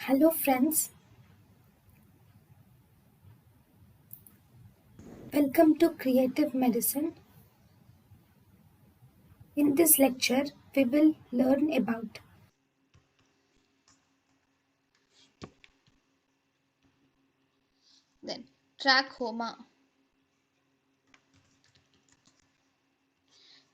Hello friends, welcome to Creative Medicine. In this lecture, we will learn about Then trachoma.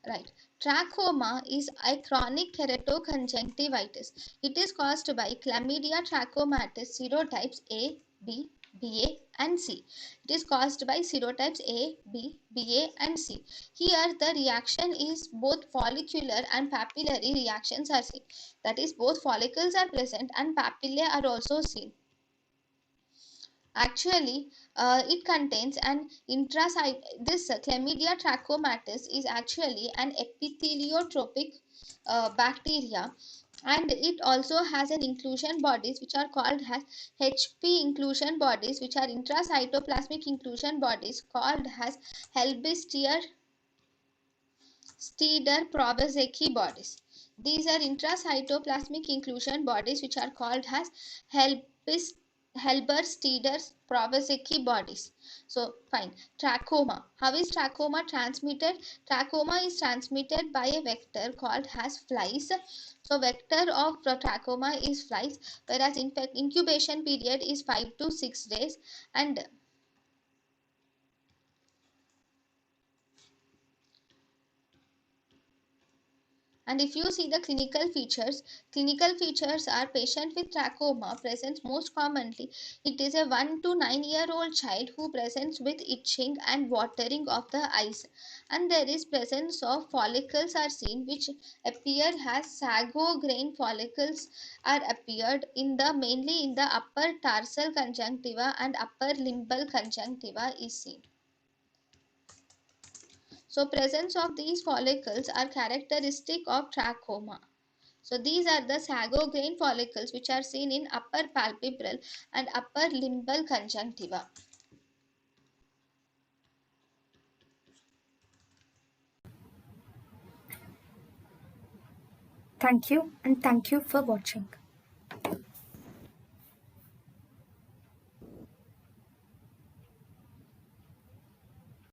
Right. Trachoma is a chronic keratoconjunctivitis. It is caused by Chlamydia trachomatis serotypes A, B, BA and C. It is caused by serotypes A, B, BA and C. Here the reaction is both follicular and papillary reactions are seen. That is, both follicles are present and papillae are also seen. Actually, it contains an intracyte. This Chlamydia trachomatis is actually an epitheliotropic bacteria, and it also has an inclusion bodies which are called as HP inclusion bodies, which are intracytoplasmic inclusion bodies called as Helbistier Steeder Proboscis bodies. These are intracytoplasmic inclusion bodies which are called as Helber-Steeder Proboscis bodies. So fine. Trachoma. How is trachoma transmitted? Trachoma is transmitted by a vector called as flies. So vector of trachoma is flies, whereas incubation period is 5 to 6 days, and if you see the clinical features are patient with trachoma presents most commonly. It is a 1 to 9-year-old child who presents with itching and watering of the eyes. And there is presence of follicles are seen which appear as sago grain follicles are appeared in the mainly in the upper tarsal conjunctiva and upper limbal conjunctiva is seen. So presence of these follicles are characteristic of trachoma. So these are the sago grain follicles which are seen in upper palpebral and upper limbal conjunctiva. thank you and thank you for watching.